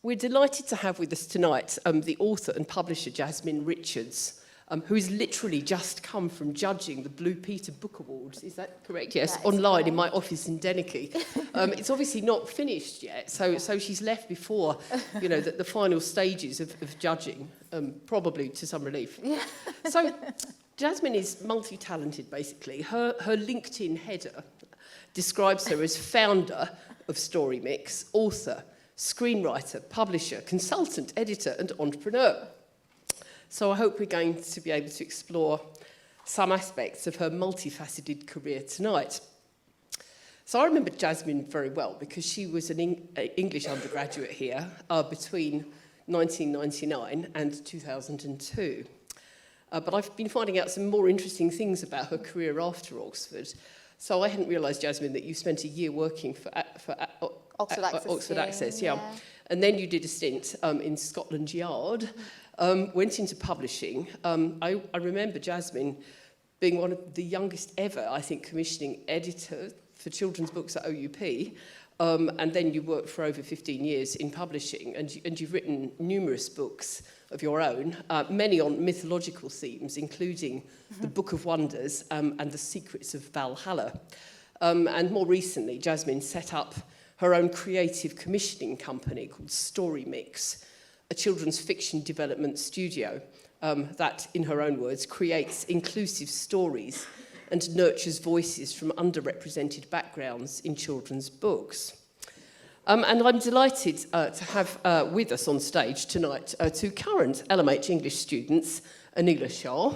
We're delighted to have with us tonight the author and publisher Jasmine Richards, who has literally just come from judging the Blue Peter Book Awards. Is that correct? Yes, online correct. In my office in Denicky. It's obviously not finished yet, so she's left before, you know, the final stages of judging, probably to some relief. Yeah. So Jasmine is multi-talented, basically. Her LinkedIn header describes her as founder of Storymix, author, screenwriter, publisher, consultant, editor and entrepreneur. So I hope we're going to be able to explore some aspects of her multifaceted career tonight. So I remember Jasmine very well because she was an English undergraduate here between 1999 and 2002. But I've been finding out some more interesting things about her career after Oxford. So I hadn't realised, Jasmine, that you spent a year working for Oxford Access, yeah. And then you did a stint in Scotland Yard, went into publishing. I remember Jasmine being one of the youngest ever, I think, commissioning editor for children's books at OUP. And then you worked for over 15 years in publishing, and you've written numerous books of your own, many on mythological themes, including The Book of Wonders and The Secrets of Valhalla. And more recently, Jasmine set up her own creative commissioning company called Storymix, a children's fiction development studio that, in her own words, creates inclusive stories and nurtures voices from underrepresented backgrounds in children's books. And I'm delighted to have with us on stage tonight two current LMH English students, Aneela Shah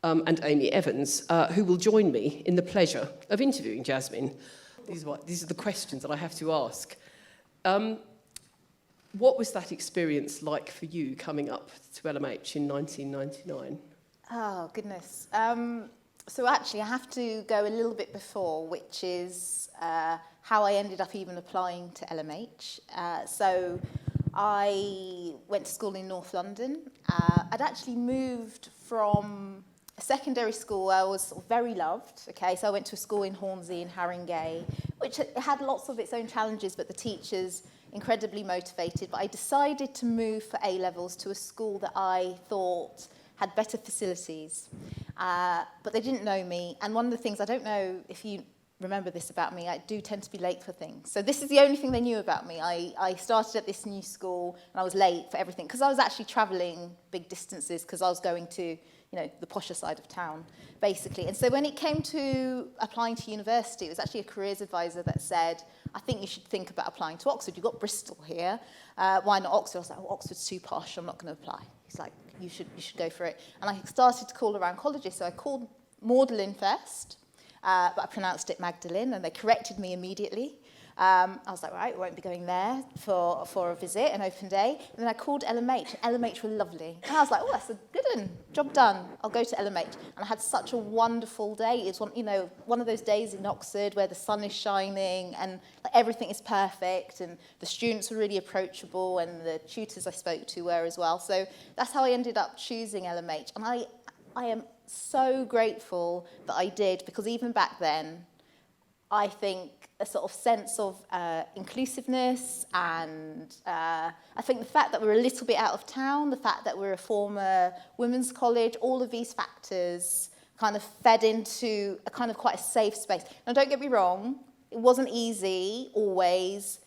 and Amy Evans, who will join me in the pleasure of interviewing Jasmine. These are the questions that I have to ask. What was that experience like for you coming up to LMH in 1999? Oh, goodness. So actually, I have to go a little bit before, which is how I ended up even applying to LMH. So I went to school in North London. I'd actually moved from a secondary school where I was very loved. Okay, so I went to a school in Hornsey in Haringey, which had lots of its own challenges, but the teachers incredibly motivated. But I decided to move for A-levels to a school that I thought had better facilities. But they didn't know me. And one of the things, I don't know if you remember this about me, I do tend to be late for things. So this is the only thing they knew about me. I started at this new school and I was late for everything because I was actually travelling big distances because I was going to, you know, the posher side of town, basically. And so when it came to applying to university, it was actually a careers advisor that said, I think you should think about applying to Oxford. You've got Bristol here. Why not Oxford? I was like, oh, Oxford's too posh. I'm not going to apply. He's like, you should go for it. And I started to call around colleges. So I called Magdalen first, but I pronounced it Magdalene, and they corrected me immediately. I was like, right, we won't be going there for a visit, an open day. And then I called LMH. LMH were lovely. And I was like, oh, that's a good one. Job done. I'll go to LMH. And I had such a wonderful day. It's one of those days in Oxford where the sun is shining and everything is perfect, and the students were really approachable, and the tutors I spoke to were as well. So that's how I ended up choosing LMH. And I am so grateful that I did, because even back then, I think a sort of sense of inclusiveness, and I think the fact that we're a little bit out of town, the fact that we're a former women's college, all of these factors kind of fed into a kind of quite a safe space. Now, don't get me wrong, it wasn't easy always,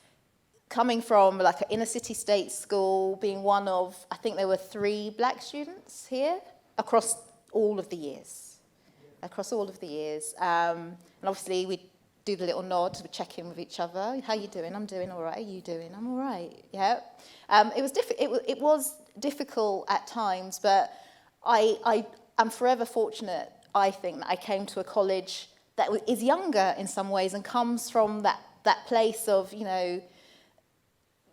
coming from like an inner city state school, being one of, I think there were 3 black students here across all of the years. And obviously we do the little nod, we check in with each other. How you doing? I'm doing all right. Are you doing? I'm all right. Yeah. It was difficult at times, but I am forever fortunate, I think, that I came to a college that is younger in some ways and comes from that place of, you know,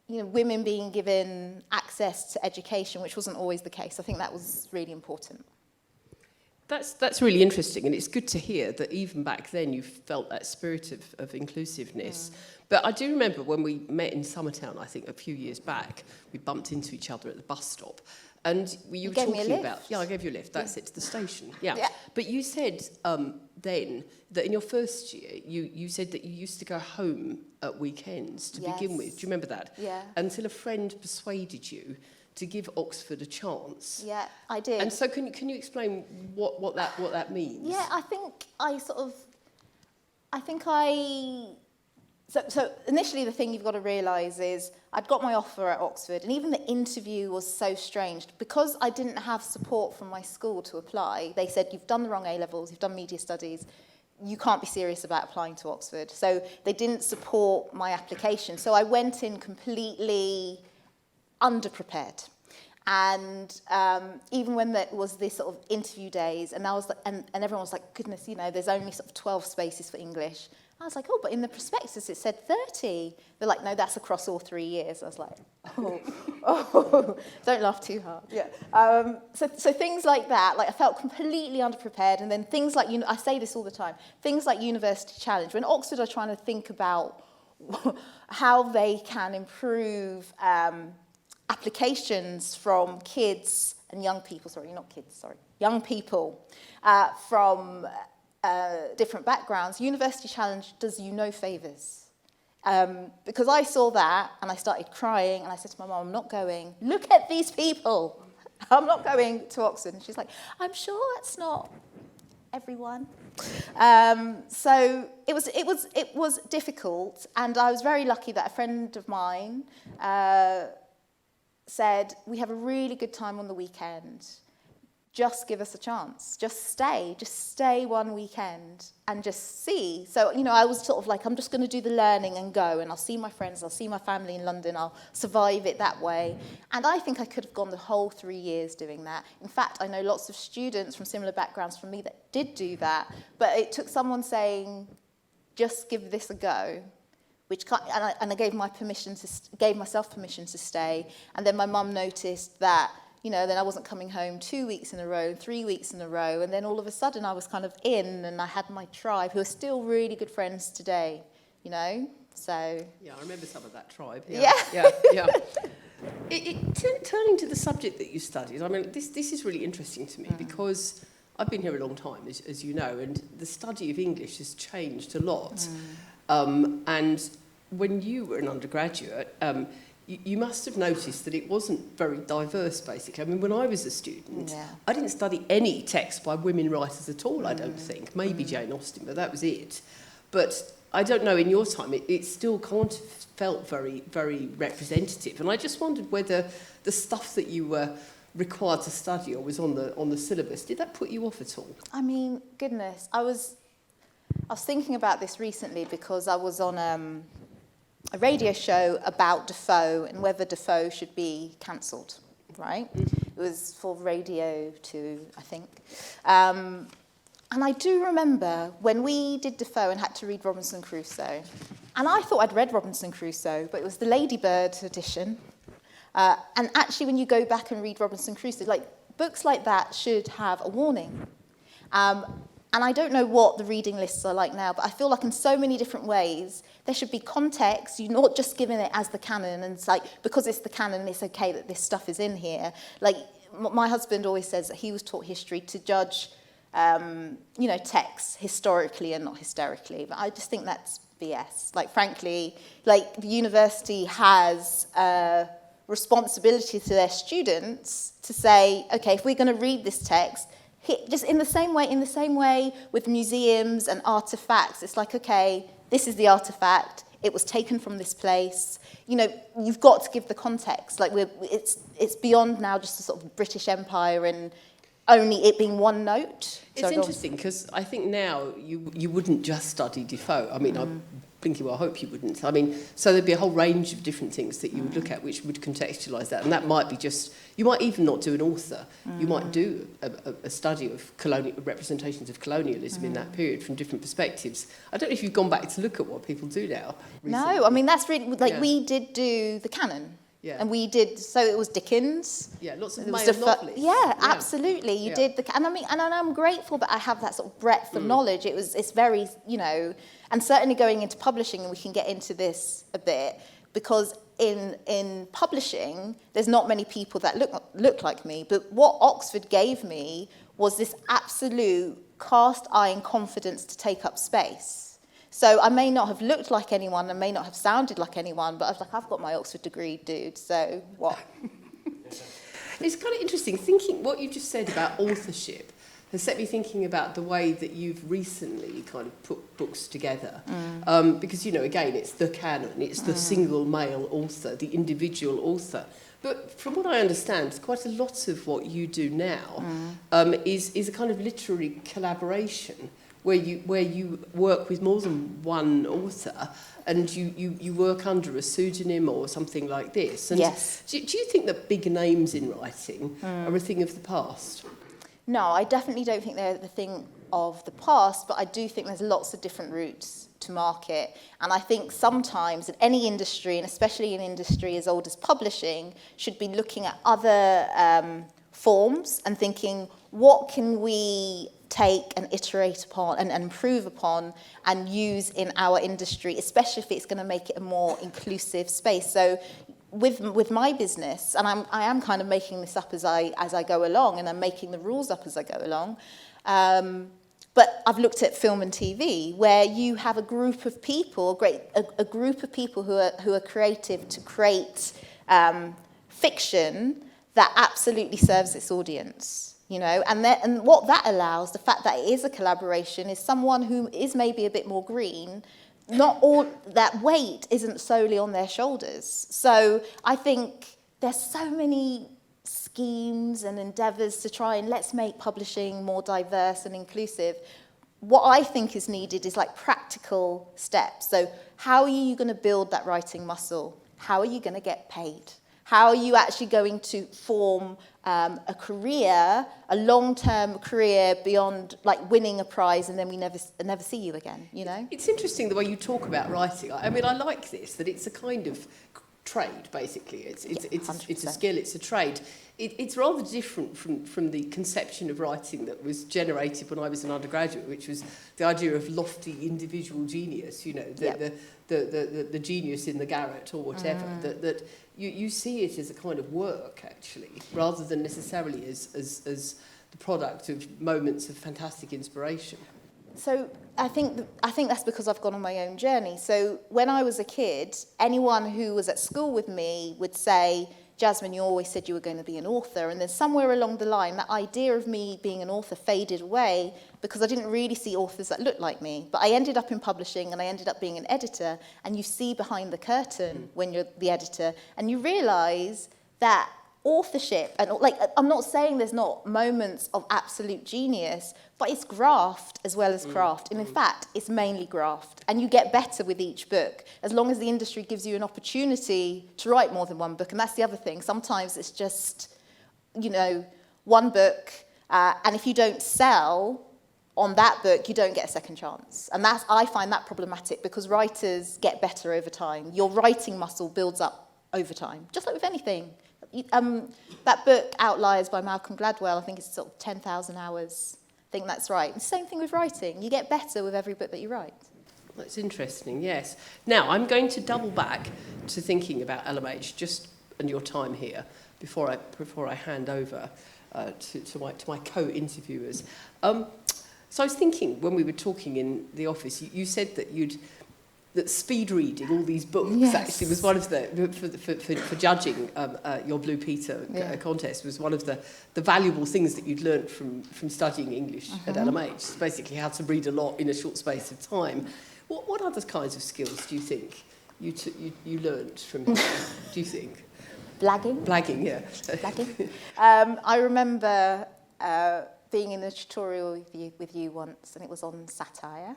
women being given access to education, which wasn't always the case. I think that was really important. That's really interesting, and it's good to hear that even back then you felt that spirit of inclusiveness. But I do remember when we met in Summertown, I think a few years back, we bumped into each other at the bus stop, and you were gave me a talking lift. about... Yeah, I gave you a lift. That's it, to the station. Yeah. Yeah. But you said then that in your first year, you said that you used to go home at weekends to begin with. Do you remember that? Yeah. Until a friend persuaded you to give Oxford a chance. Yeah, I did. And so can you explain what that means? Yeah, So initially the thing you've got to realise is I'd got my offer at Oxford, and even the interview was so strange. Because I didn't have support from my school to apply, they said, you've done the wrong A-levels, you've done media studies, you can't be serious about applying to Oxford. So they didn't support my application. So I went in completely underprepared. And even when there was this sort of interview days, and I was like, and everyone was like, goodness, there's only sort of 12 spaces for English. I was like, oh, but in the prospectus it said 30. They're like, no, that's across all 3 years. I was like, oh, don't laugh too hard. Yeah. So things like that, like I felt completely underprepared. And then things like, I say this all the time, things like University Challenge. When Oxford are trying to think about how they can improve applications from kids and young people, young people from different backgrounds, University Challenge does you no favours. Because I saw that and I started crying and I said to my mum, I'm not going. Look at these people. I'm not going to Oxford. And she's like, I'm sure that's not everyone. So it was difficult, and I was very lucky that a friend of mine said, we have a really good time on the weekend. Just give us a chance. Just stay one weekend and just see. So, I was sort of like, I'm just going to do the learning and go, and I'll see my friends, I'll see my family in London, I'll survive it that way. And I think I could have gone the whole 3 years doing that. In fact, I know lots of students from similar backgrounds from me that did do that, but it took someone saying, just give this a go. And I gave myself permission to stay. And then my mum noticed that, then I wasn't coming home 2 weeks in a row, 3 weeks in a row. And then all of a sudden I was kind of in, and I had my tribe, who are still really good friends today, so... Yeah, I remember some of that tribe. Yeah. Turning to the subject that you studied, I mean, this is really interesting to me because I've been here a long time, as you know, and the study of English has changed a lot. And when you were an undergraduate, you must have noticed that it wasn't very diverse, basically. I mean, when I was a student, I didn't study any text by women writers at all, I don't think. Maybe Jane Austen, but that was it. But I don't know, in your time, it still can't have felt very, very representative. And I just wondered whether the stuff that you were required to study or was on the syllabus, did that put you off at all? I mean, goodness, I was thinking about this recently because I was on a radio show about Defoe and whether Defoe should be cancelled, right? It was for Radio 2, I think. And I do remember when we did Defoe and had to read Robinson Crusoe, and I thought I'd read Robinson Crusoe, but it was the Ladybird edition. And actually, when you go back and read Robinson Crusoe, books like that should have a warning. And I don't know what the reading lists are like now, but I feel like in so many different ways, there should be context. You're not just giving it as the canon, and it's like, because it's the canon, it's okay that this stuff is in here. Like, my husband always says that he was taught history to judge, texts historically and not hysterically. But I just think that's BS. Like, frankly, the university has a responsibility to their students to say, okay, if we're going to read this text, just in the same way with museums and artifacts, it's like, okay, this is the artifact, it was taken from this place. You've got to give the context. It's beyond now just a sort of British Empire and only it being one note. It's interesting because I think now you wouldn't just study Defoe. I mean, I'm thinking, well, I hope you wouldn't. I mean, so there'd be a whole range of different things that you would look at which would contextualise that. And that might be just, you might even not do an author. You might do a study of representations of colonialism in that period from different perspectives. I don't know if you've gone back to look at what people do now recently. No, I mean, that's really, we did do the canon. Yeah. And we did, so it was Dickens. Yeah, lots of There was male the novelists. yeah, absolutely. You Yeah. did and I mean, and I'm grateful that I have that sort of breadth of knowledge. It's very, you know, and certainly going into publishing, and we can get into this a bit, because in publishing, there's not many people that look like me. But what Oxford gave me was this absolute cast iron confidence to take up space. So I may not have looked like anyone, I may not have sounded like anyone, but I was like, I've got my Oxford degree, dude, so what? It's kind of interesting, thinking what you just said about authorship has set me thinking about the way that you've recently kind of put books together. Because, you know, again, it's the canon, it's the single male author, the individual author. But from what I understand, quite a lot of what you do now is a kind of literary collaboration, where you work with more than one author, and you work under a pseudonym or something like this. And Yes. Do you think that big names in writing are a thing of the past? No, I definitely don't think they're the thing of the past, but I do think there's lots of different routes to market. And I think sometimes in any industry, and especially an industry as old as publishing, should be looking at other forms and thinking, what can we take and iterate upon and improve upon and use in our industry, especially if it's going to make it a more inclusive space. So with my business, and I am kind of making this up as I go along, and I'm making the rules up as I go along, but I've looked at film and TV, where you have a group of people, a group of people who are creative to create fiction that absolutely serves its audience. You know, and what that allows, the fact that it is a collaboration, is someone who is maybe a bit more green. Not all that weight isn't solely on their shoulders. So I think there's so many schemes and endeavours to try and let's make publishing more diverse and inclusive. What I think is needed is like practical steps. So how are you going to build that writing muscle? How are you going to get paid? How are you actually going to form a career, a long-term career beyond like winning a prize and then we never see you again, you know? It's interesting the way you talk about writing. I mean, I like this, that it's a kind of trade, basically. It's a skill, it's a trade. It's rather different from the conception of writing that was generated when I was an undergraduate, which was the idea of lofty individual genius, you know, the genius in the garret or whatever, that you see it as a kind of work, actually, rather than necessarily as the product of moments of fantastic inspiration. So I think that's because I've gone on my own journey. So when I was a kid, anyone who was at school with me would say, Jasmine, you always said you were going to be an author. And then somewhere along the line, that idea of me being an author faded away because I didn't really see authors that looked like me. But I ended up in publishing and I ended up being an editor. And you see behind the curtain when you're the editor, and you realise that authorship, and like, I'm not saying there's not moments of absolute genius, but it's graft as well as craft. And in fact, it's mainly graft. And you get better with each book, as long as the industry gives you an opportunity to write more than one book. And that's the other thing. Sometimes it's just, you know, one book, and if you don't sell on that book, you don't get a second chance. And I find that problematic, because writers get better over time. Your writing muscle builds up over time, just like with anything. That book, Outliers by Malcolm Gladwell, I think it's sort of 10,000 hours. I think that's right. And same thing with writing. You get better with every book that you write. That's interesting, yes. Now, I'm going to double back to thinking about LMH, just and your time here, before I hand over to my co-interviewers. So I was thinking, when we were talking in the office, you said that that speed reading all these books actually was one of for judging your Blue Peter contest, was one of the valuable things that you'd learnt from studying English at LMH. It's basically how to read a lot in a short space of time. What other kinds of skills do you think you learnt from here, do you think? Blagging, yeah. Blagging. I remember being in a tutorial with you once, and it was on satire.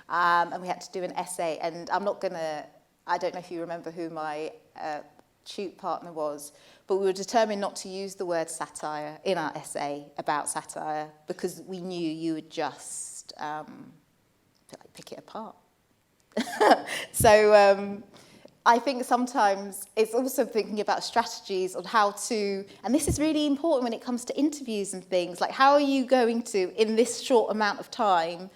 And we had to do an essay, and I don't know if you remember who my tute partner was, but we were determined not to use the word satire in our essay about satire, because we knew you would just pick it apart. So I think sometimes it's also thinking about strategies on how to, and this is really important when it comes to interviews and things, like how are you going to, in this short amount of time,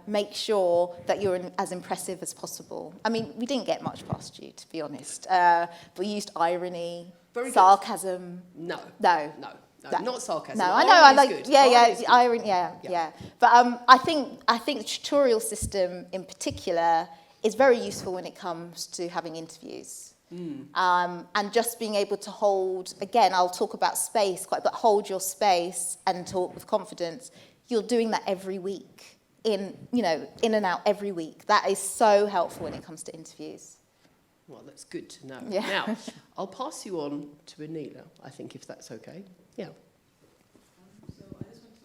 make sure that you're as impressive as possible. I mean, we didn't get much past you, to be honest. We used irony, sarcasm. No. No. No. No, not sarcasm. No, I know. I like. Good. Yeah, irony. Yeah. But I think the tutorial system in particular is very useful when it comes to having interviews. And just being able to hold, again, I'll talk about space quite, but hold your space and talk with confidence. You're doing that every week, in and out every week. That is so helpful when it comes to interviews. Well, that's good to know. Yeah. Now, I'll pass you on to Aneela, I think, if that's okay. Yeah. So I just want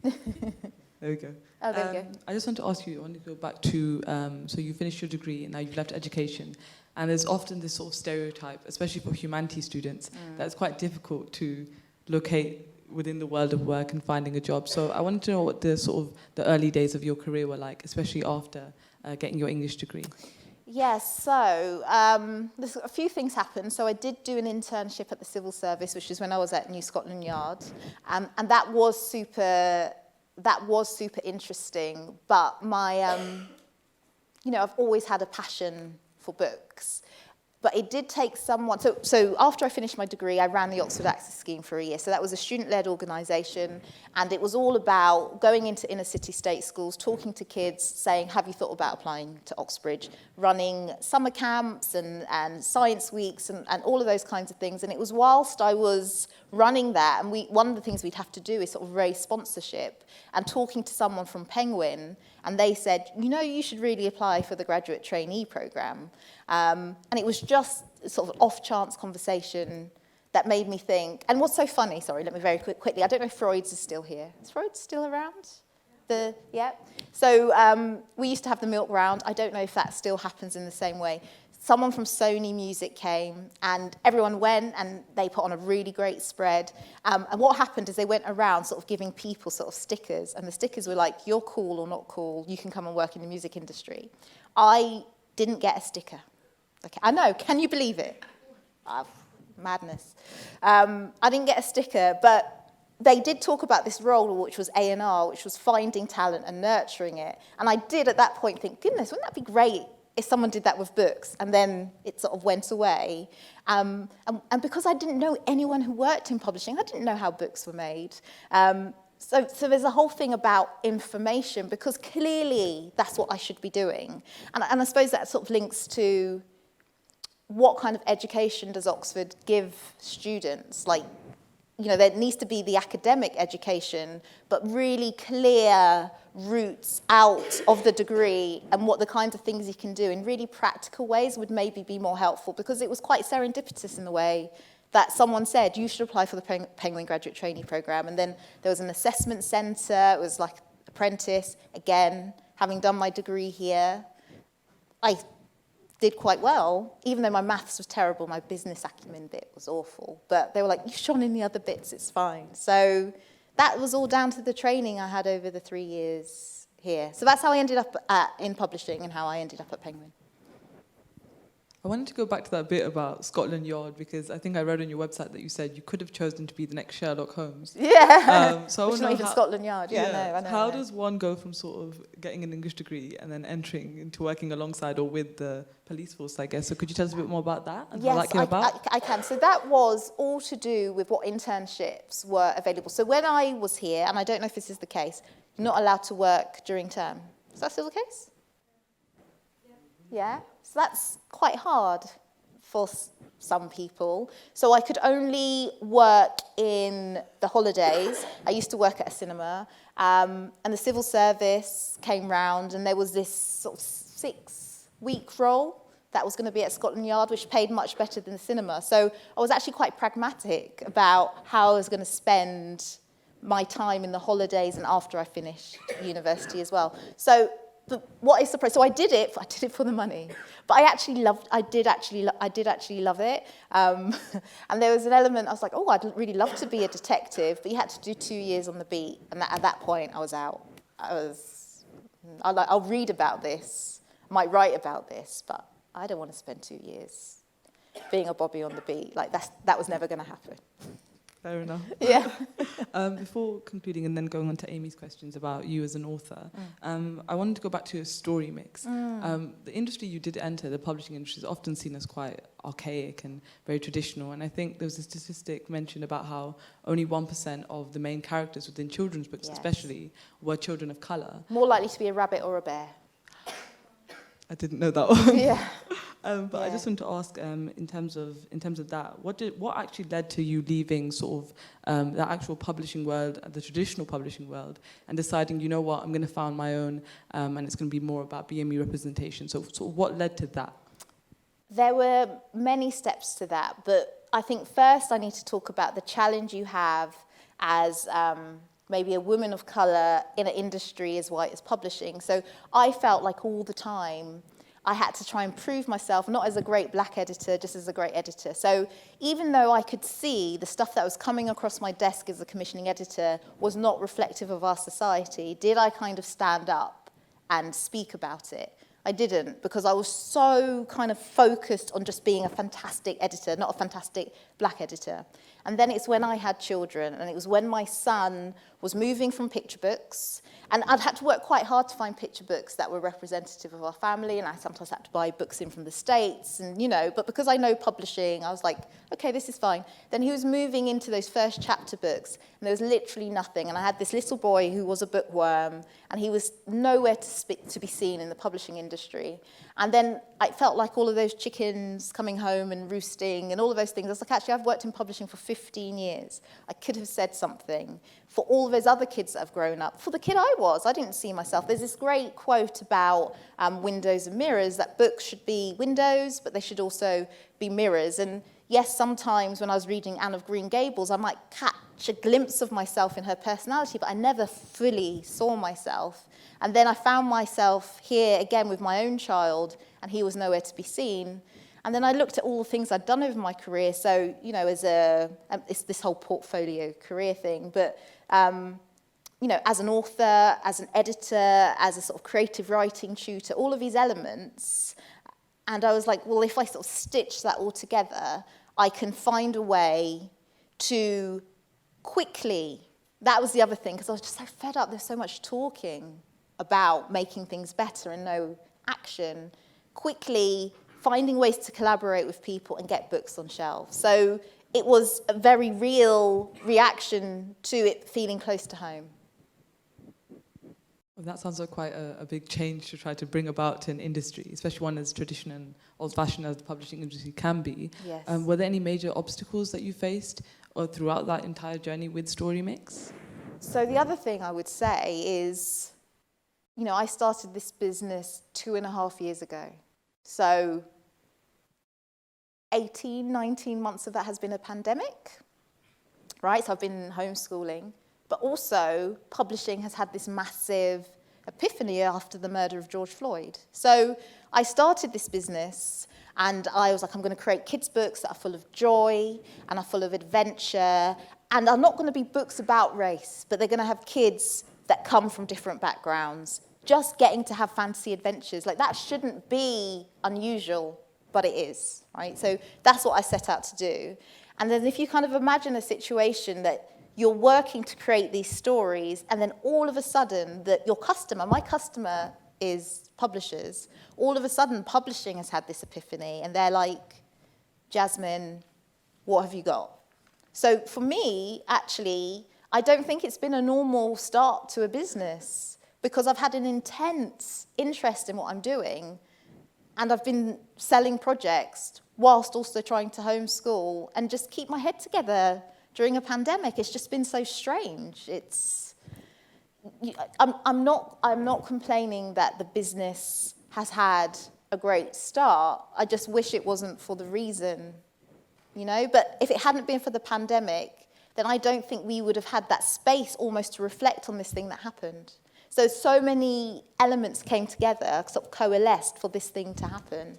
to ask you. There we go. Oh, there we go. I just want to ask you, I want to go back to, so you finished your degree and now you've left education. And there's often this sort of stereotype, especially for humanities students, that it's quite difficult to locate within the world of work and finding a job. So I wanted to know what the sort of the early days of your career were like, especially after getting your English degree. Yes, so there's a few things happened. So I did do an internship at the civil service, which is when I was at New Scotland Yard, and that was super interesting. But my, I've always had a passion for books. But it did take someone, so after I finished my degree, I ran the Oxford Access Scheme for a year. So that was a student-led organisation, and it was all about going into inner city state schools, talking to kids, saying, have you thought about applying to Oxbridge, running summer camps and science weeks and all of those kinds of things. And it was whilst I was running that, and one of the things we'd have to do is sort of raise sponsorship, and talking to someone from Penguin, and they said, you should really apply for the graduate trainee programme. And it was just sort of off-chance conversation that made me think. And what's so funny, sorry, let me very quickly, I don't know if Freud's is still here. Is Freud still around? Yeah. So we used to have the milk round. I don't know if that still happens in the same way. Someone from Sony Music came, and everyone went, and they put on a really great spread. And what happened is they went around sort of giving people sort of stickers, and the stickers were like, you're cool or not cool, you can come and work in the music industry. I didn't get a sticker. Okay, I know, can you believe it? Madness. I didn't get a sticker, but they did talk about this role, which was A&R, which was finding talent and nurturing it. And I did at that point think, goodness, wouldn't that be great if someone did that with books? And then it sort of went away. And because I didn't know anyone who worked in publishing, I didn't know how books were made. So there's a whole thing about information, because clearly that's what I should be doing. And I suppose that sort of links to what kind of education does Oxford give students? Like, there needs to be the academic education, but really clear routes out of the degree and what the kinds of things you can do in really practical ways would maybe be more helpful, because it was quite serendipitous in the way that someone said, you should apply for the Penguin Graduate Trainee Programme. And then there was an assessment centre. It was like apprentice. Again, having done my degree here, I did quite well, even though my maths was terrible. My business acumen bit was awful. But they were like, you've shone in the other bits, it's fine. So that was all down to the training I had over the 3 years here. So that's how I ended up in publishing and how I ended up at Penguin. I wanted to go back to that bit about Scotland Yard, because I think I read on your website that you said you could have chosen to be the next Sherlock Holmes. Yeah, so I which is not even Scotland Yard. Yeah, I know. How does one go from sort of getting an English degree and then entering into working alongside or with the police force, I guess? So could you tell us a bit more about that and how that came about? I can. So that was all to do with what internships were available. So when I was here, and I don't know if this is the case, you're not allowed to work during term. Is that still the case? Yeah. So that's quite hard for some people. So I could only work in the holidays. I used to work at a cinema, and the civil service came round, and there was this sort of 6-week role that was going to be at Scotland Yard, which paid much better than the cinema. So I was actually quite pragmatic about how I was going to spend my time in the holidays and after I finished university as well. So what is surprising? So I did it for the money, but I did actually love it. And there was an element, I was like, I'd really love to be a detective, but you had to do 2 years on the beat, and at that point I was out. I'll read about this, I might write about this, but I don't want to spend 2 years being a Bobby on the beat. Like, that was never going to happen. Fair enough. Yeah. Before concluding and then going on to Amy's questions about you as an author, I wanted to go back to Storymix. The industry you did enter, the publishing industry, is often seen as quite archaic and very traditional. And I think there was a statistic mentioned about how only 1% of the main characters within children's books, Yes. especially, were children of colour. More likely to be a rabbit or a bear. I didn't know that one. Yeah. But I Yeah. just want to ask, in terms of that, what actually led to you leaving sort of the actual publishing world, the traditional publishing world, and deciding, you know what, I'm going to found my own, and it's going to be more about BME representation. So what led to that? There were many steps to that, but I think first I need to talk about the challenge you have as maybe a woman of colour in an industry as white as publishing. So I felt like all the time I had to try and prove myself, not as a great black editor, just as a great editor. So even though I could see the stuff that was coming across my desk as a commissioning editor was not reflective of our society, did I kind of stand up and speak about it? I didn't, because I was so kind of focused on just being a fantastic editor, not a fantastic black editor. And then it's when I had children, and it was when my son was moving from picture books, and I'd had to work quite hard to find picture books that were representative of our family, and I sometimes had to buy books in from the States, and but because I know publishing, I was like, okay, this is fine. Then he was moving into those first chapter books, and there was literally nothing, and I had this little boy who was a bookworm, and he was nowhere to be seen in the publishing industry. And then I felt like all of those chickens coming home and roosting and all of those things. I was like, actually, I've worked in publishing for 15 years. I could have said something for all of those other kids that have grown up. For the kid I didn't see myself. There's this great quote about windows and mirrors, that books should be windows, but they should also be mirrors. And yes, sometimes when I was reading Anne of Green Gables, I might catch a glimpse of myself in her personality, but I never fully saw myself. And then I found myself here again with my own child, and he was nowhere to be seen. And then I looked at all the things I'd done over my career. So, it's this whole portfolio career thing. But, as an author, as an editor, as a sort of creative writing tutor, all of these elements. And I was like, well, if I sort of stitch that all together, I can find a way to quickly, that was the other thing, because I was just so fed up. There's so much talking about making things better and no action, quickly finding ways to collaborate with people and get books on shelves. So it was a very real reaction to it feeling close to home. Well, that sounds like quite a big change to try to bring about to an industry, especially one as traditional and old-fashioned as the publishing industry can be. Yes. Were there any major obstacles that you faced or throughout that entire journey with Storymix? So the other thing I would say is, I started this business 2.5 years ago. So 18, 19 months of that has been a pandemic, right? So I've been homeschooling, but also publishing has had this massive epiphany after the murder of George Floyd. So I started this business and I was like, I'm going to create kids' books that are full of joy and are full of adventure and are not going to be books about race, but they're going to have kids that come from different backgrounds, just getting to have fantasy adventures. Like, that shouldn't be unusual, but it is, right? So that's what I set out to do. And then if you kind of imagine a situation that you're working to create these stories, and then all of a sudden that your customer, my customer is publishers, all of a sudden publishing has had this epiphany, and they're like, Jasmine, what have you got? So for me, actually, I don't think it's been a normal start to a business, because I've had an intense interest in what I'm doing, and I've been selling projects whilst also trying to homeschool and just keep my head together during a pandemic. It's just been so strange. I'm not complaining that the business has had a great start. I just wish it wasn't for the reason, But if it hadn't been for the pandemic, then I don't think we would have had that space almost to reflect on this thing that happened. So many elements came together, sort of coalesced for this thing to happen.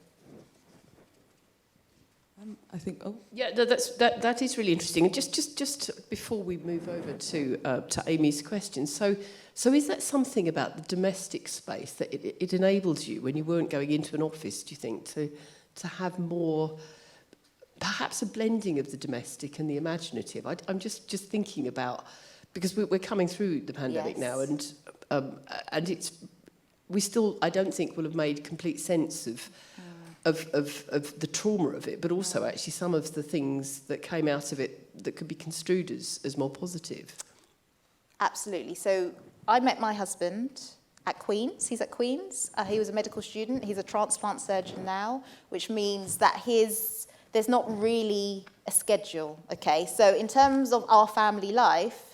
I think. Oh, Yeah, no, that is really interesting. And just before we move over to Amy's question, so is that something about the domestic space that it enables you when you weren't going into an office? Do you think to have more, perhaps a blending of the domestic and the imaginative? I'm just thinking about, because we're coming through the pandemic now, and it's, we still, I don't think, will have made complete sense of the trauma of it, but also actually some of the things that came out of it that could be construed as more positive. Absolutely. So I met my husband at Queen's. He's at Queen's. He was a medical student. He's a transplant surgeon now, which means that there's not really a schedule, okay? So in terms of our family life,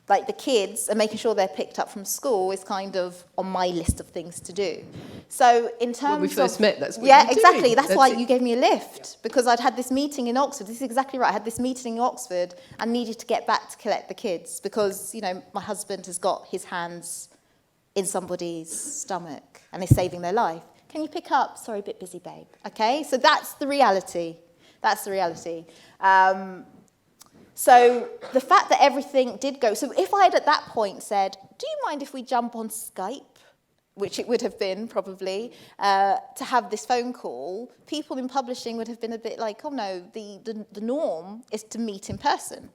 like the kids and making sure they're picked up from school is kind of on my list of things to do. So in terms when we first met, that's what yeah, you were exactly. doing. That's why you gave me a lift, because I'd had this meeting in Oxford. This is exactly right. I had this meeting in Oxford and needed to get back to collect the kids because, you know, my husband has got his hands in somebody's stomach and is saving their life. Can you pick up? Sorry, a bit busy, babe. Okay, so that's the reality. That's the reality. So the fact that everything did go, so if I had at that point said, do you mind if we jump on Skype, which it would have been probably, to have this phone call, people in publishing would have been a bit like, oh no, the norm is to meet in person.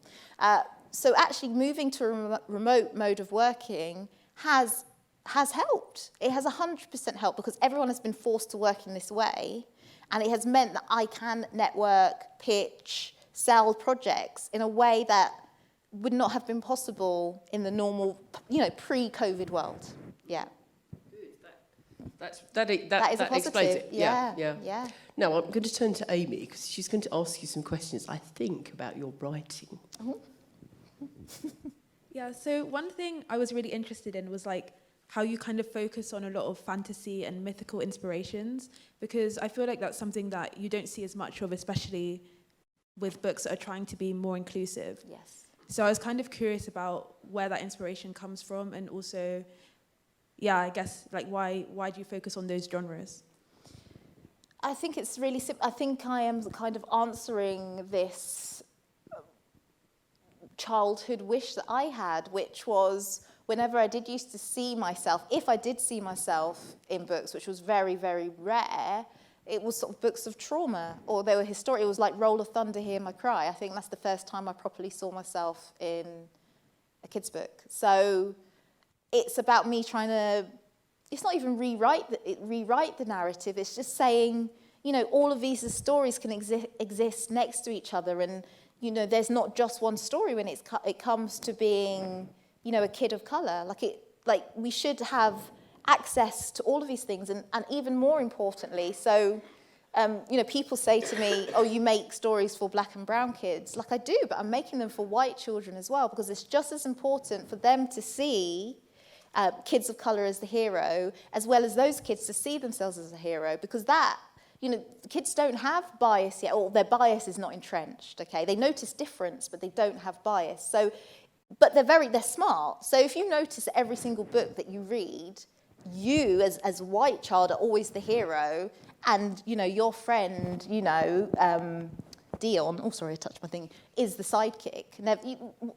So actually moving to a remote mode of working has helped. It has 100% helped because everyone has been forced to work in this way, and it has meant that I can network, pitch, sell projects in a way that would not have been possible in the normal, you know, pre-COVID world. Yeah. That is a positive. explains it. Yeah. Now I'm going to turn to Amy because she's going to ask you some questions, I think, about your writing. Yeah, so one thing I was really interested in was like how you kind of focus on a lot of fantasy and mythical inspirations, because I feel like that's something that you don't see as much of, especially with books that are trying to be more inclusive. Yes. So I was kind of curious about where that inspiration comes from, and also, yeah, I guess, like, why do you focus on those genres? I think it's really simple. I think I am kind of answering this childhood wish that I had, which was whenever I did used to see myself, if I did see myself in books, which was very, very rare, it was sort of books of trauma, or they were historic. It was like Roll of Thunder, Hear My Cry. I think that's the first time I properly saw myself in a kid's book. So it's about me trying to, it's not even rewrite the narrative. It's just saying, you know, all of these stories can exist next to each other, and you know, there's not just one story when it comes to being, you know, a kid of color. Like we should have access to all of these things, and even more importantly, so, you know, people say to me, oh, you make stories for black and brown kids. Like I do, but I'm making them for white children as well, because it's just as important for them to see kids of color as the hero, as well as those kids to see themselves as a hero, because that, you know, kids don't have bias yet, or their bias is not entrenched, okay? They notice difference, but they don't have bias. So, but they're smart. So if you notice that every single book that you read, you as a white child are always the hero, and you know your friend, you know, Dion, oh sorry, I touched my thing, is the sidekick. Now,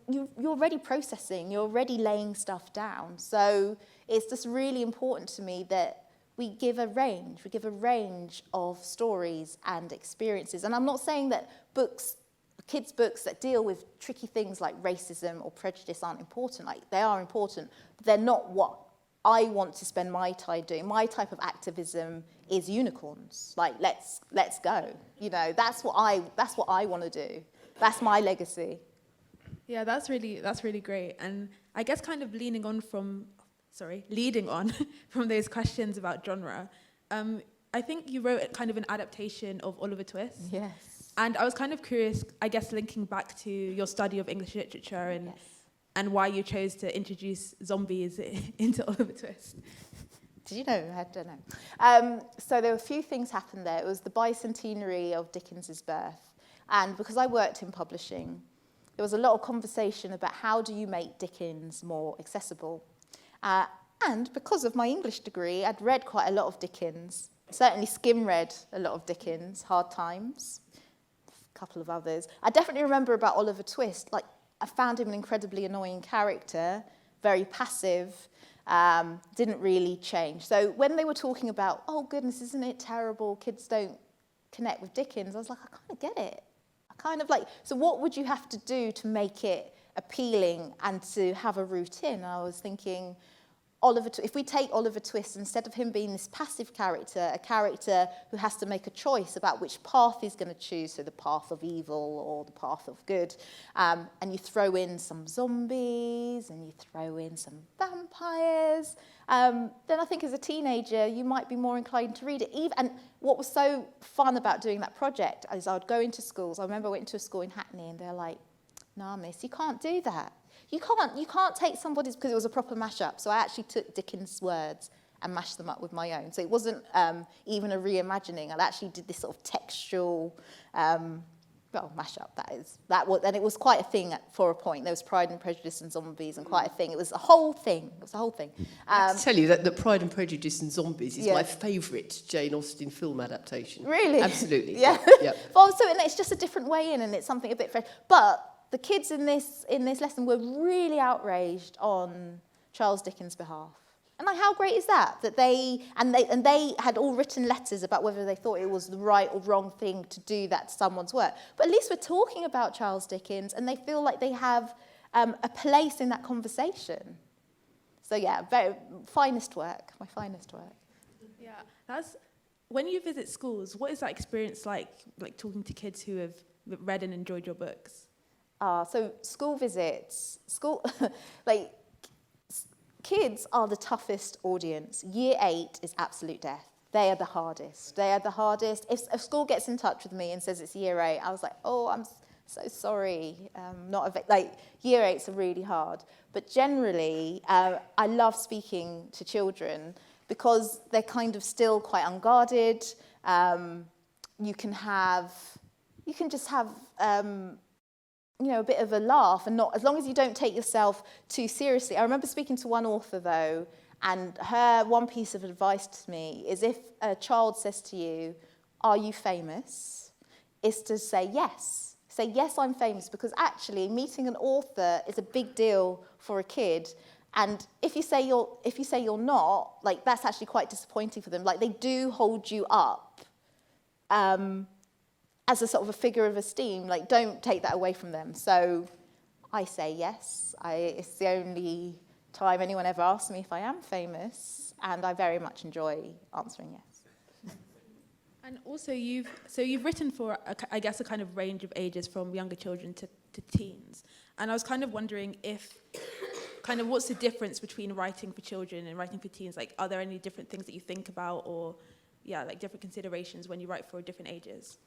you're already processing, you're already laying stuff down. So it's just really important to me that we give a range of stories and experiences. And I'm not saying that kids' books that deal with tricky things like racism or prejudice aren't important. Like, they are important, but they're not what I want to spend my time doing. My type of activism is unicorns. Like, let's go. You know, that's what I want to do. That's my legacy. Yeah, that's really great. And I guess kind of leading on from those questions about genre, I think you wrote kind of an adaptation of Oliver Twist. Yes. And I was kind of curious, I guess, linking back to your study of English literature and why you chose to introduce zombies into Oliver Twist. Did you know? I don't know. So there were a few things happened there. It was the bicentenary of Dickens' birth. And because I worked in publishing, there was a lot of conversation about how do you make Dickens more accessible. And because of my English degree, I'd read quite a lot of Dickens, certainly skim-read a lot of Dickens, Hard Times, couple of others. I definitely remember about Oliver Twist. Like, I found him an incredibly annoying character, very passive, didn't really change. So when they were talking about, oh goodness, isn't it terrible, kids don't connect with Dickens, I was like, I kind of get it. I kind of like, so what would you have to do to make it appealing and to have a route in? I was thinking, if we take Oliver Twist, instead of him being this passive character, a character who has to make a choice about which path he's going to choose, so the path of evil or the path of good, and you throw in some zombies and you throw in some vampires, then I think as a teenager you might be more inclined to read it. And what was so fun about doing that project is I would go into schools. I remember I went to a school in Hackney and they're like, "Nah, miss, you can't do that. You can't take somebody's," because it was a proper mashup. So I actually took Dickens' words and mashed them up with my own. So it wasn't even a reimagining. I actually did this sort of textual, mashup. And it was quite a thing for a point. There was Pride and Prejudice and zombies and quite a thing. It was a whole thing. I have to tell you that Pride and Prejudice and Zombies is my favourite Jane Austen film adaptation. Really? Absolutely. Yeah. Yeah. Well, so and it's just a different way in, and it's something a bit fresh. But the kids in this lesson were really outraged on Charles Dickens' behalf. And like, how great is that? That they had all written letters about whether they thought it was the right or wrong thing to do that to someone's work. But at least we're talking about Charles Dickens, and they feel like they have a place in that conversation. So yeah, my finest work. Yeah, that's when you visit schools. What is that experience like talking to kids who have read and enjoyed your books? So school visits, kids are the toughest audience. Year 8 is absolute death. They are the hardest. If school gets in touch with me and says it's year 8, I was like, oh, I'm so sorry. Year 8's are really hard. But generally, I love speaking to children because they're kind of still quite unguarded. You can just have a bit of a laugh, and not, as long as you don't take yourself too seriously. I remember speaking to one author though, and her one piece of advice to me is, if a child says to you, "Are you famous?" is to say yes. Say, "Yes, I'm famous," because actually meeting an author is a big deal for a kid. And if you say you're not, like, that's actually quite disappointing for them. Like, they do hold you up as a sort of a figure of esteem. Like, don't take that away from them. So I say yes. It's the only time anyone ever asks me if I am famous, and I very much enjoy answering yes. And also, you've written for, I guess, a kind of range of ages from younger children to teens. And I was kind of wondering what's the difference between writing for children and writing for teens? Like, are there any different things that you think about, or, different considerations when you write for different ages?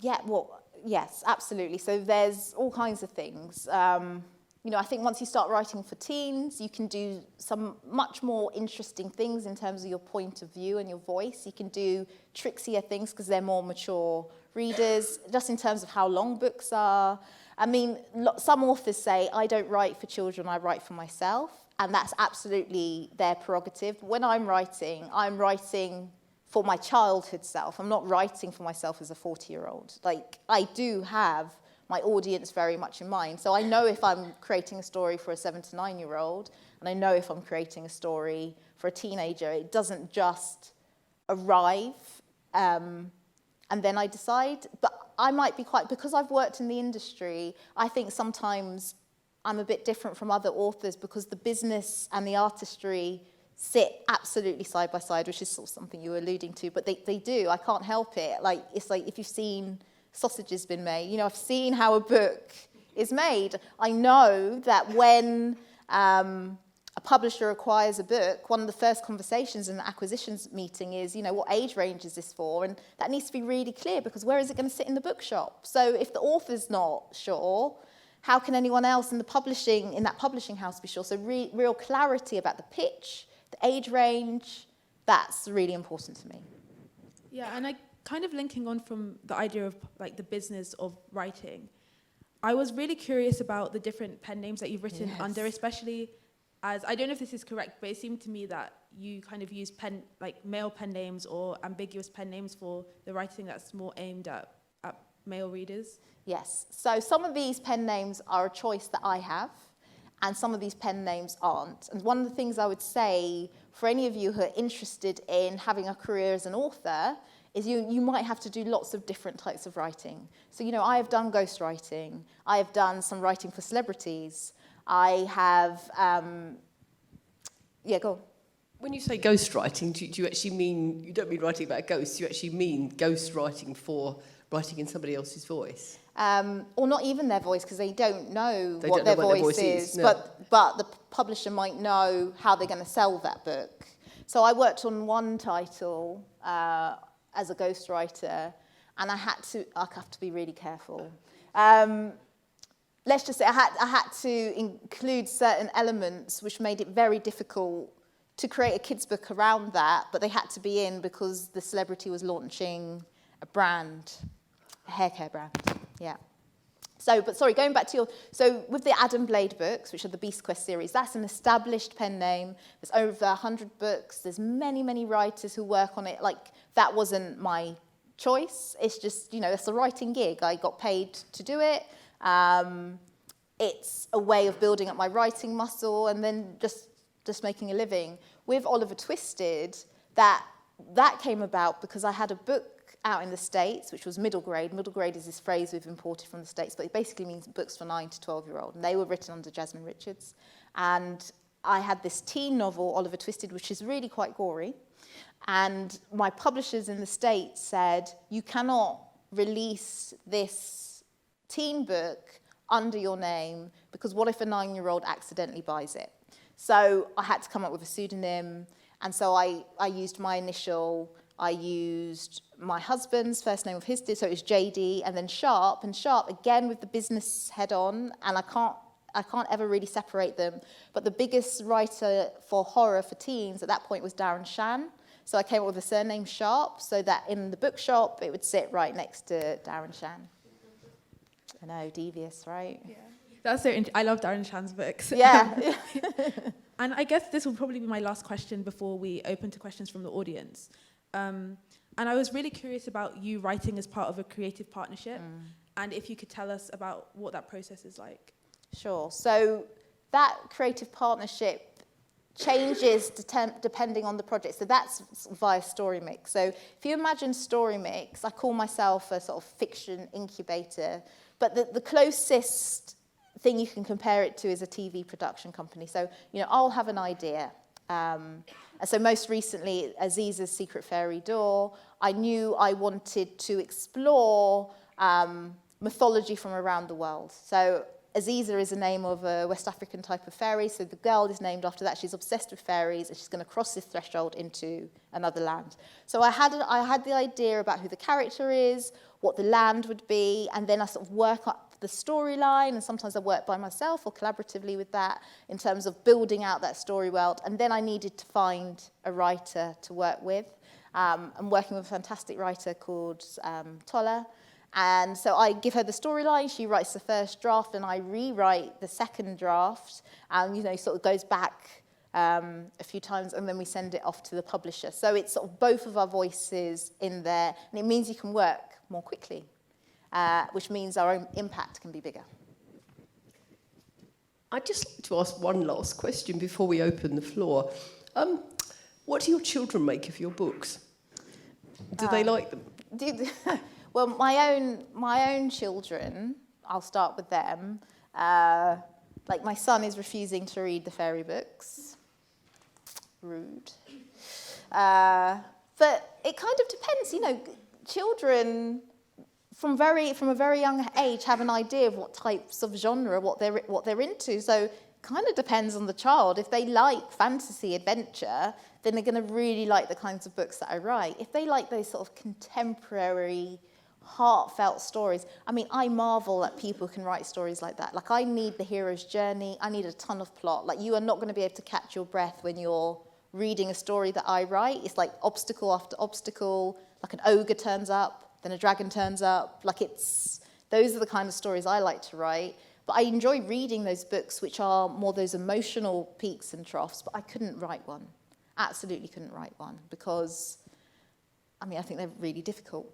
Yeah, well, yes, absolutely. So there's all kinds of things. I think once you start writing for teens, you can do some much more interesting things in terms of your point of view and your voice. You can do trickier things because they're more mature readers, just in terms of how long books are. I mean, some authors say, "I don't write for children, I write for myself," and that's absolutely their prerogative. But when I'm writing for my childhood self. I'm not writing for myself as a 40-year-old. Like, I do have my audience very much in mind. So I know if I'm creating a story for a 7 to 9-year-old, and I know if I'm creating a story for a teenager, it doesn't just arrive and then I decide. But I might be because I've worked in the industry, I think sometimes I'm a bit different from other authors because the business and the artistry sit absolutely side by side, which is sort of something you were alluding to, but they do. I can't help it. Like, it's like if you've seen Sausages Been Made, I've seen how a book is made. I know that when a publisher acquires a book, one of the first conversations in the acquisitions meeting is, what age range is this for? And that needs to be really clear, because where is it going to sit in the bookshop? So if the author's not sure, how can anyone else in that publishing house be sure? So real clarity about the pitch, the age range, that's really important to me. Yeah, and I kind of linking on from the idea of the business of writing, I was really curious about the different pen names that you've written under, especially as, I don't know if this is correct, but it seemed to me that you kind of use male pen names or ambiguous pen names for the writing that's more aimed at male readers? Yes. So some of these pen names are a choice that I have, and some of these pen names aren't. And one of the things I would say for any of you who are interested in having a career as an author is you might have to do lots of different types of writing. So, I have done ghostwriting. I have done some writing for celebrities. I have, go on. When you say ghostwriting, do you actually mean, you don't mean writing about ghosts, you actually mean ghostwriting for writing in somebody else's voice? Or not even their voice, because they don't know what their voice is. No. But the publisher might know how they're going to sell that book. So I worked on one title as a ghostwriter, and I have to be really careful. Let's just say I had to include certain elements which made it very difficult to create a kids' book around that, but they had to be in because the celebrity was launching a brand, a hair care brand, yeah. So, going back to so with the Adam Blade books, which are the Beast Quest series, that's an established pen name. There's over 100 books. There's many, many writers who work on it. Like, that wasn't my choice. It's just, it's a writing gig. I got paid to do it. It's a way of building up my writing muscle and then just making a living. With Oliver Twisted, that came about because I had a book out in the States, which was middle grade. Middle grade is this phrase we've imported from the States, but it basically means books for 9 to 12-year-old. And they were written under Jasmine Richards. And I had this teen novel, Oliver Twisted, which is really quite gory. And my publishers in the States said, you cannot release this teen book under your name, because what if a 9-year-old accidentally buys it? So I had to come up with a pseudonym, and so I used my initial, I used my husband's first name of his, so it was JD, and then Sharp, again with the business head on, and I can't ever really separate them, but the biggest writer for horror for teens at that point was Darren Shan, so I came up with a surname Sharp, so that in the bookshop it would sit right next to Darren Shan. I know, devious, right? Yeah. That's so I love Darren Shan's books. Yeah. And I guess this will probably be my last question before we open to questions from the audience. And I was really curious about you writing as part of a creative partnership, and if you could tell us about what that process is like. Sure. So that creative partnership changes depending on the project. So that's via Storymix. So if you imagine Storymix, I call myself a sort of fiction incubator, but the closest thing you can compare it to is a TV production company. So, I'll have an idea. And so most recently, Aziza's Secret Fairy Door, I knew I wanted to explore mythology from around the world. So Aziza is a name of a West African type of fairy, so the girl is named after that. She's obsessed with fairies, and she's going to cross this threshold into another land. So I had the idea about who the character is, what the land would be, and then I sort of work up the storyline, and sometimes I work by myself or collaboratively with that in terms of building out that story world. And then I needed to find a writer to work with. I'm working with a fantastic writer called Tola. And so I give her the storyline, she writes the first draft, and I rewrite the second draft, and sort of goes back a few times, and then we send it off to the publisher. So it's sort of both of our voices in there, and it means you can work more quickly, which means our own impact can be bigger. I'd just like to ask one last question before we open the floor. What do your children make of your books? Do they like them? Well, my own children, I'll start with them. Like my son is refusing to read the fairy books. Rude. But it kind of depends, children from a very young age have an idea of what types of genre, what they're into. So it kind of depends on the child. If they like fantasy adventure, then they're going to really like the kinds of books that I write. If they like those sort of contemporary, heartfelt stories. I mean, I marvel that people can write stories like that. Like, I need the hero's journey. I need a ton of plot. Like, you are not going to be able to catch your breath when you're reading a story that I write. It's like obstacle after obstacle. Like, an ogre turns up, then a dragon turns up. Like, those are the kind of stories I like to write. But I enjoy reading those books which are more those emotional peaks and troughs. But I couldn't write one. Absolutely couldn't write one because, I think they're really difficult.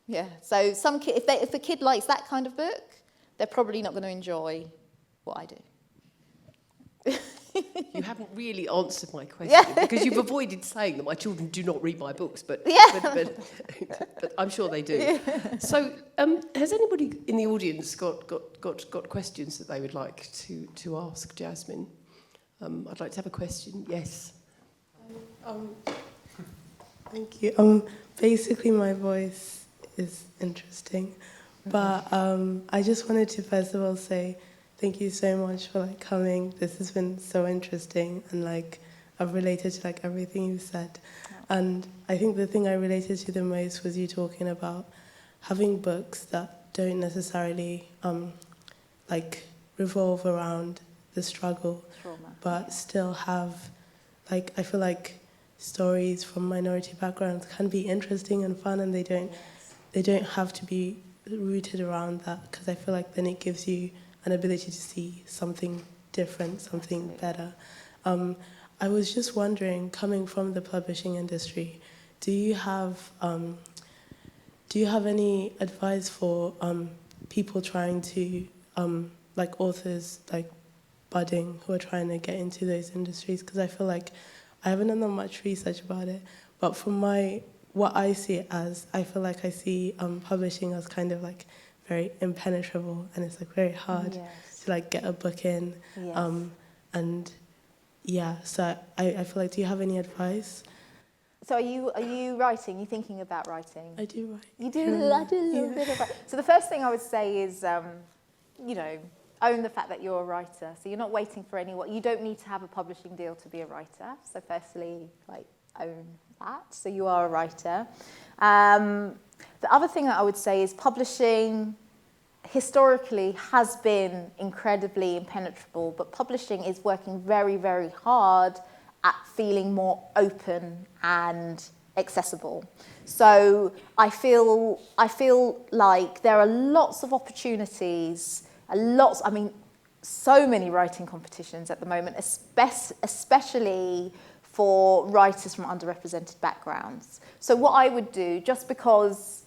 Yeah. So if the kid likes that kind of book, they're probably not going to enjoy what I do. You haven't really answered my question because you've avoided saying that my children do not read my books, but I'm sure they do. Yeah. So, has anybody in the audience got questions that they would like to ask Jasmine? I'd like to have a question. Yes. Thank you. Basically, my voice is interesting, but I just wanted to first of all say thank you so much for coming. This has been so interesting, and I've related to everything you said. And I think the thing I related to the most was you talking about having books that don't necessarily revolve around the struggle, but still have I feel like stories from minority backgrounds can be interesting and fun, and they don't have to be rooted around that, because I feel like then it gives you an ability to see something different, something better. I was just wondering, coming from the publishing industry, do you have any advice for people trying to, authors, budding, who are trying to get into those industries? Because I feel like I haven't done much research about it, but from what I see it as, I feel like I see publishing as kind of very impenetrable, and it's very hard to get a book in. Yes. So I feel like, do you have any advice? So are you writing? You thinking about writing? I do write. You do? I do a little bit of writing. So the first thing I would say is, own the fact that you're a writer. So you're not waiting for anyone. You don't need to have a publishing deal to be a writer. So firstly, own that. So you are a writer. The other thing that I would say is publishing historically has been incredibly impenetrable, but publishing is working very, very hard at feeling more open and accessible. So I feel like there are lots of opportunities, so many writing competitions at the moment, especially for writers from underrepresented backgrounds. So what I would do, just because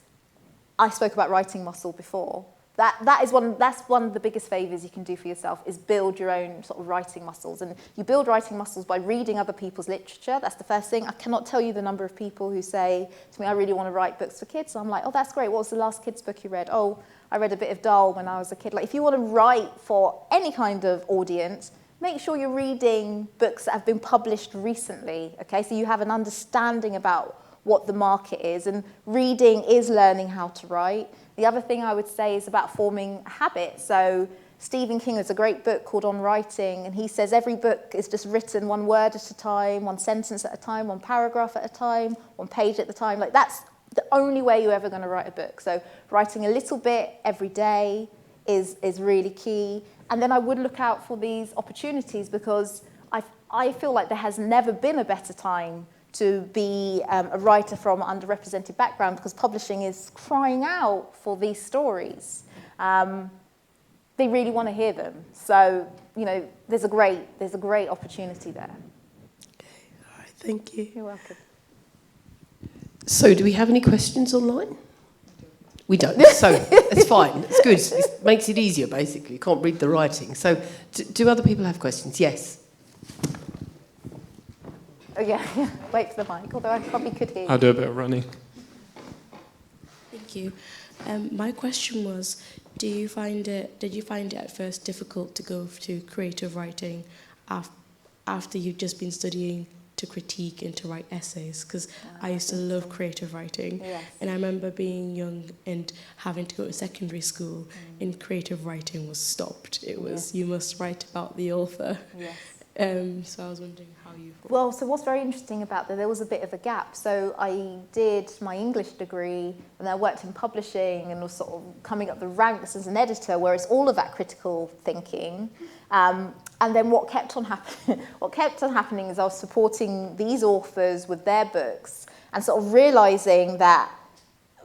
I spoke about writing muscle before, that's one of the biggest favours you can do for yourself, is build your own sort of writing muscles. And you build writing muscles by reading other people's literature. That's the first thing. I cannot tell you the number of people who say to me, I really want to write books for kids. So I'm like, oh, that's great. What was the last kids' book you read? Oh, I read a bit of Dahl when I was a kid. If you want to write for any kind of audience, make sure you're reading books that have been published recently, okay? So you have an understanding about what the market is, and reading is learning how to write. The other thing I would say is about forming a habit. So Stephen King has a great book called On Writing, and he says every book is just written one word at a time, one sentence at a time, one paragraph at a time, one page at a time. That's the only way you're ever going to write a book. So writing a little bit every day is really key. And then I would look out for these opportunities, because I feel like there has never been a better time to be a writer from an underrepresented background, because publishing is crying out for these stories. They really want to hear them. So, there's a great opportunity there. Okay, all right, thank you. You're welcome. So, do we have any questions online? We don't. So, it's fine. It's good. It makes it easier, basically. You can't read the writing. So, do other people have questions? Yes. Oh, yeah. Wait for the mic, although I probably could hear you. I'll do a bit of running. Thank you. My question was, did you find it at first difficult to go to creative writing after you'd just been studying to critique and to write essays? Because I used to love creative writing. Yes. And I remember being young and having to go to secondary school, and creative writing was stopped. It was, you must write about the author. Yes. So I was wondering how you thought. Well, so what's very interesting about that, there was a bit of a gap. So I did my English degree, and I worked in publishing and was sort of coming up the ranks as an editor, where it's all of that critical thinking. And then what kept on happening is I was supporting these authors with their books, and sort of realising that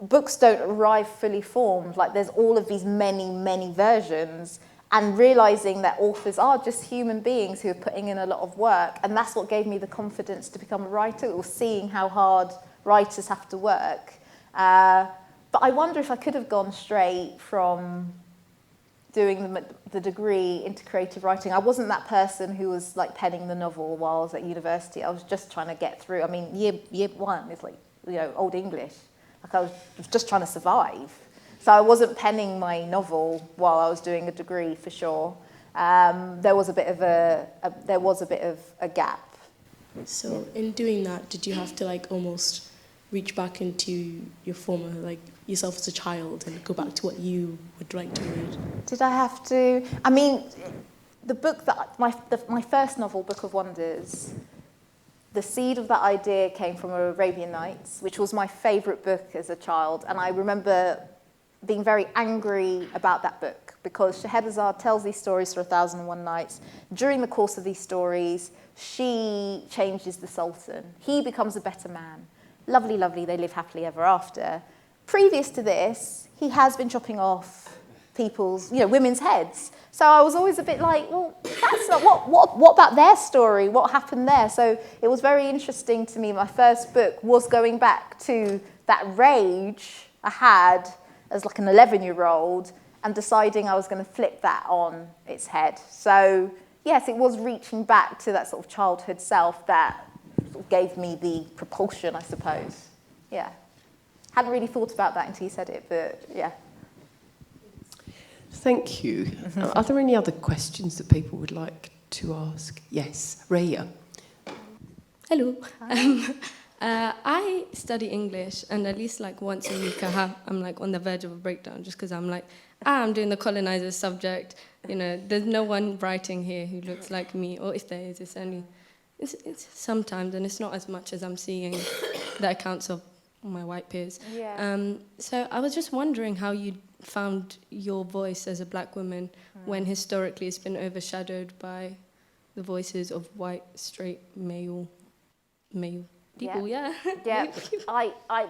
books don't arrive fully formed. There's all of these many versions. And realising that authors are just human beings who are putting in a lot of work. And that's what gave me the confidence to become a writer, or seeing how hard writers have to work. But I wonder if I could have gone straight from doing the degree into creative writing. I wasn't that person who was like penning the novel while I was at university. I was just trying to get through. I mean, year one is like, you know, Old English. Like I was just trying to survive. So I wasn't penning my novel while I was doing a degree for sure. There was a bit of a gap. So in doing that, did you have to like almost reach back into your former, like yourself as a child and go back to what you would like to read? Did I have to? I mean, the book that my first novel, Book of Wonders, the seed of that idea came from Arabian Nights, which was my favourite book as a child, and I remember being very angry about that book because Scheherazade tells these stories for 1001 Nights. During the course of these stories, she changes the Sultan. He becomes a better man. Lovely, lovely, they live happily ever after. Previous to this, he has been chopping off people's, you know, women's heads. So I was always a bit like, well, that's not, what about their story? What happened there? So it was very interesting to me. My first book was going back to that rage I had as like an 11-year-old and deciding I was going to flip that on its head. So yes, it was reaching back to that sort of childhood self that sort of gave me the propulsion, I suppose. Yeah. Hadn't really thought about that until you said it, but yeah. Thank you. Are there any other questions that people would like to ask? Yes, Rhea. Hello. I study English, and at least like once a week I'm like on the verge of a breakdown just because I'm like, I'm doing the colonizer subject. You know, there's no one writing here who looks like me, or if there is, it's sometimes, and it's not as much as I'm seeing the accounts of my white peers. Yeah. So I was just wondering how you found your voice as a black woman when historically it's been overshadowed by the voices of white, straight, male people, yeah. Yeah.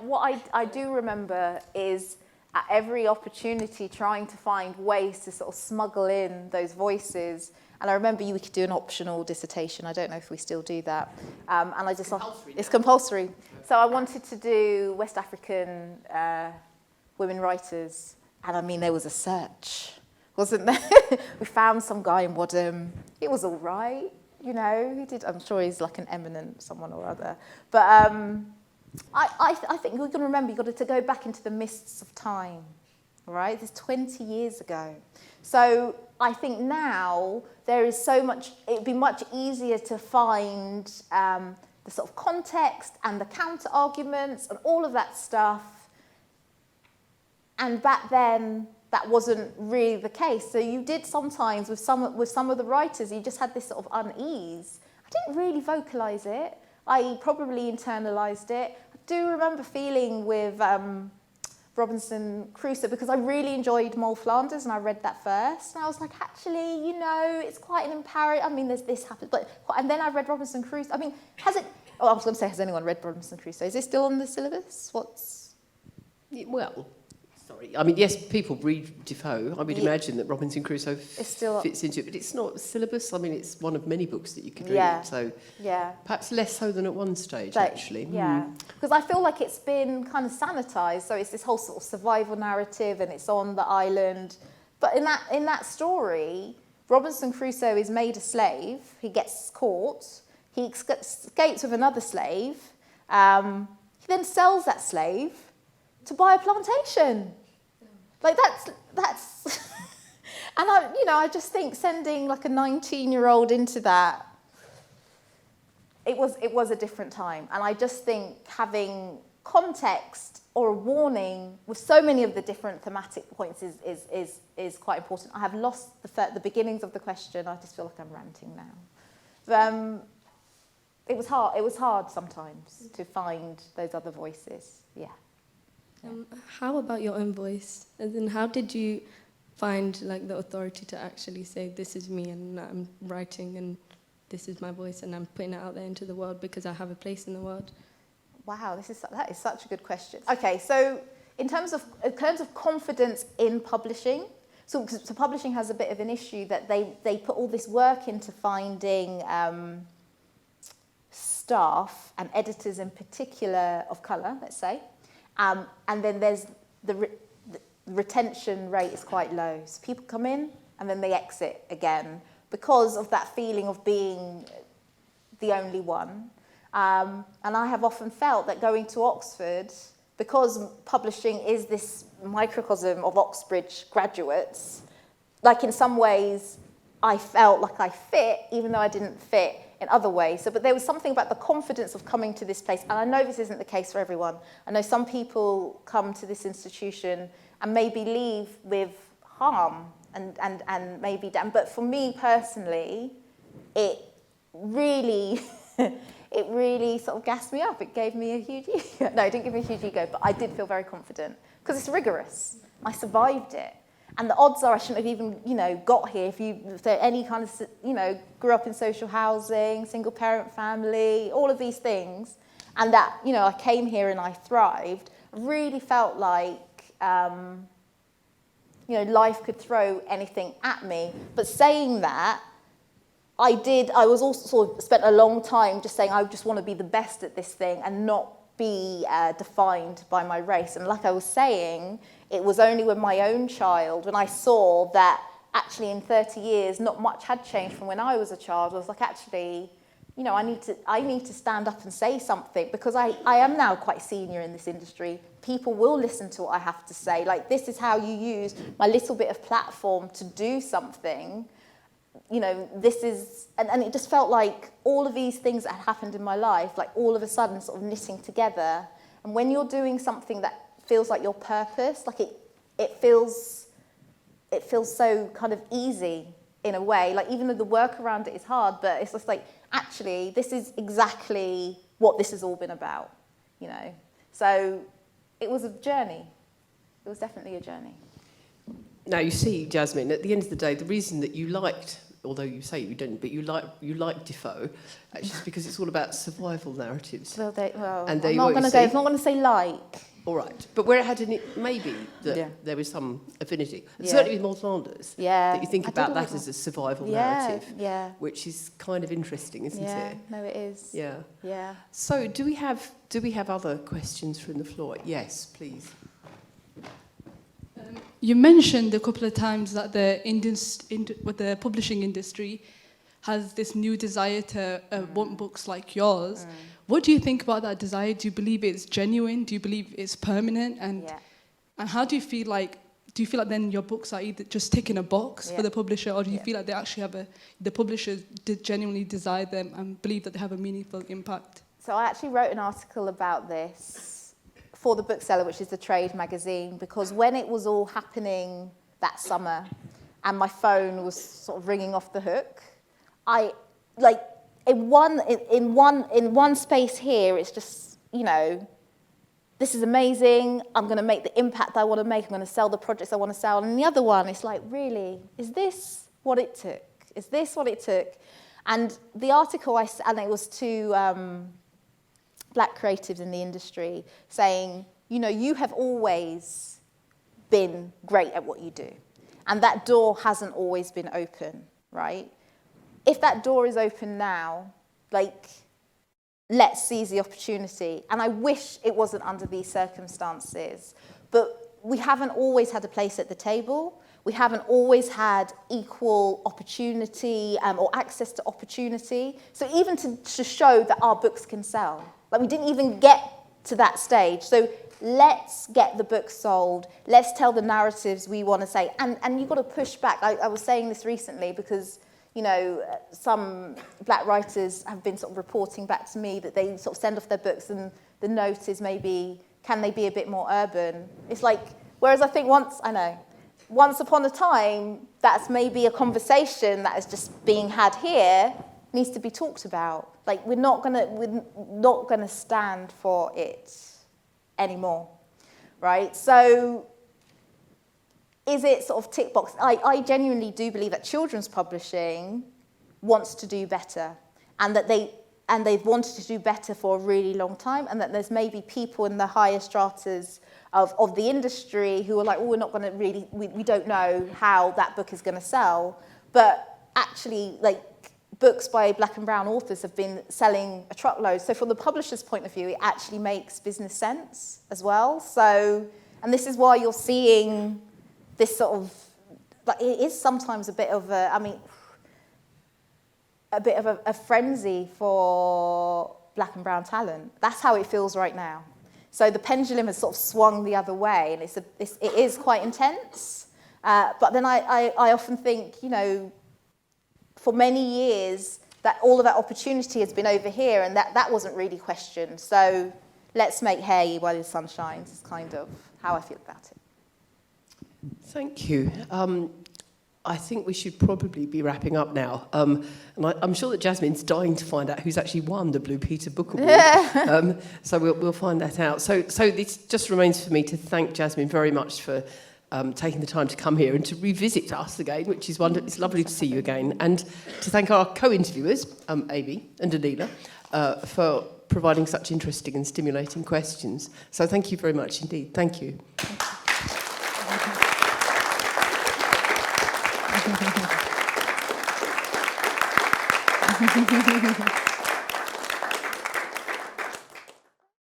What I do remember is at every opportunity trying to find ways to sort of smuggle in those voices. And I remember we could do an optional dissertation. I don't know if we still do that. And I just it's compulsory. So I wanted to do West African women writers. And I mean, there was a search, wasn't there? We found some guy in Wadham. It was all right, you know. He did. I'm sure he's like an eminent someone or other. But I think we can remember you've got to go back into the mists of time, all right? This is 20 years ago. So I think now there is so much, it'd be much easier to find the sort of context and the counter arguments and all of that stuff. And back then, that wasn't really the case. So you did sometimes with some of the writers, you just had this sort of unease. I didn't really vocalise it. I probably internalised it. I do remember feeling with Robinson Crusoe because I really enjoyed Moll Flanders and I read that first. And I was like, actually, you know, it's quite an imperative. I mean, there's this happens. And then I read Robinson Crusoe. I mean, has anyone read Robinson Crusoe? Is it still on the syllabus? Well, sorry. I mean, yes, people read Defoe. I would imagine that Robinson Crusoe fits into it, but it's not syllabus. I mean, it's one of many books that you could read. So perhaps less so than at one stage, actually. Yeah, because I feel like it's been kind of sanitised. So it's this whole sort of survival narrative, and it's on the island. But in that story, Robinson Crusoe is made a slave. He gets caught. He escapes with another slave. He then sells that slave to buy a plantation. Like that's and I just think sending like a 19-year-old into that, it was a different time. And I just think having context or a warning with so many of the different thematic points is quite important. I have lost the beginnings of the question. I just feel like I'm ranting now. It was hard. It was hard sometimes to find those other voices. Yeah. How about your own voice? And then how did you find like the authority to actually say, this is me and I'm writing and this is my voice and I'm putting it out there into the world because I have a place in the world? Wow, that is such a good question. Okay, so in terms of confidence in publishing, so publishing has a bit of an issue that they put all this work into finding staff and editors in particular of colour, let's say. And then there's the retention rate is quite low. So people come in and then they exit again because of that feeling of being the only one. And I have often felt that going to Oxford, because publishing is this microcosm of Oxbridge graduates, like in some ways I felt like I fit, even though I didn't fit in other ways. So, but there was something about the confidence of coming to this place. And I know this isn't the case for everyone. I know some people come to this institution and maybe leave with harm and maybe damn. But for me personally, it really, it really sort of gassed me up. It gave me a huge ego. No, it didn't give me a huge ego, but I did feel very confident because it's rigorous. I survived it. And the odds are I shouldn't have even, got here if there any kind of, grew up in social housing, single parent family, all of these things. And that, I came here and I thrived. I really felt like, life could throw anything at me. But saying that, I was also sort of spent a long time just saying I just want to be the best at this thing and not be defined by my race. And like I was saying, it was only with my own child, when I saw that actually in 30 years, not much had changed from when I was a child. I was like, actually, I need to stand up and say something because I am now quite senior in this industry. People will listen to what I have to say. Like, this is how you use my little bit of platform to do something. This is, and it just felt like all of these things that had happened in my life, like all of a sudden sort of knitting together. And when you're doing something that feels like your purpose, like it feels so kind of easy in a way, like even though the work around it is hard, but it's just like, actually, this is exactly what this has all been about, So it was a journey. It was definitely a journey. Now, you see, Jasmine, at the end of the day, the reason that you liked, although you say you didn't, but you like Defoe, actually is because it's all about survival narratives. Well, and I'm not going to say like. All right, but where it had maybe that there was some affinity, and certainly with Maud Flanders, that you think about that as a survival narrative, which is kind of interesting, isn't it? No, it is. Yeah. So, do we have other questions from the floor? Yes, please. You mentioned a couple of times that the publishing industry has this new desire to want books like yours. What do you think about that desire? Do you believe it's genuine? Do you believe it's permanent? And how do you feel like? Do you feel like then your books are either just ticking a box for the publisher, or do you feel like they actually have the publishers did genuinely desire them and believe that they have a meaningful impact? So I actually wrote an article about this for The Bookseller, which is the trade magazine, because when it was all happening that summer and my phone was sort of ringing off the hook, in one space here, it's just, this is amazing. I'm going to make the impact I want to make. I'm going to sell the projects I want to sell. And in the other one, it's like, really, is this what it took? Is this what it took? And the article, and it was to black creatives in the industry saying, you have always been great at what you do. And that door hasn't always been open, right? If that door is open now, let's seize the opportunity. And I wish it wasn't under these circumstances. But we haven't always had a place at the table. We haven't always had equal opportunity or access to opportunity. So even to show that our books can sell, we didn't even get to that stage. So let's get the books sold. Let's tell the narratives we want to say. And you've got to push back. I was saying this recently because some black writers have been sort of reporting back to me that they sort of send off their books and the note is maybe, can they be a bit more urban? It's like, whereas I think once upon a time, that's maybe a conversation that is just being had here, needs to be talked about. We're not gonna stand for it anymore, right? So, is it sort of tick box? I genuinely do believe that children's publishing wants to do better, and that they've wanted to do better for a really long time, and that there's maybe people in the higher stratas of the industry who are like, we're not going to really, we don't know how that book is going to sell, but actually, books by black and brown authors have been selling a truckload. So from the publisher's point of view, it actually makes business sense as well. So. And this is why you're seeing this sort of, but it is sometimes a bit of a frenzy for black and brown talent. That's how it feels right now. So the pendulum has sort of swung the other way, and it is quite intense. But then I often think, you know, for many years, that all of that opportunity has been over here, and that wasn't really questioned. So let's make hay while the sun shines is kind of how I feel about it. Thank you. I think we should probably be wrapping up now. And I'm sure that Jasmine's dying to find out who's actually won the Blue Peter Book Award. Yeah. So we'll find that out. So this just remains for me to thank Jasmine very much for taking the time to come here and to revisit us again, which is wonderful. It's lovely to see you again. And to thank our co-interviewers, Amy and Aneela, for providing such interesting and stimulating questions. So thank you very much indeed. Thank you. Thank you.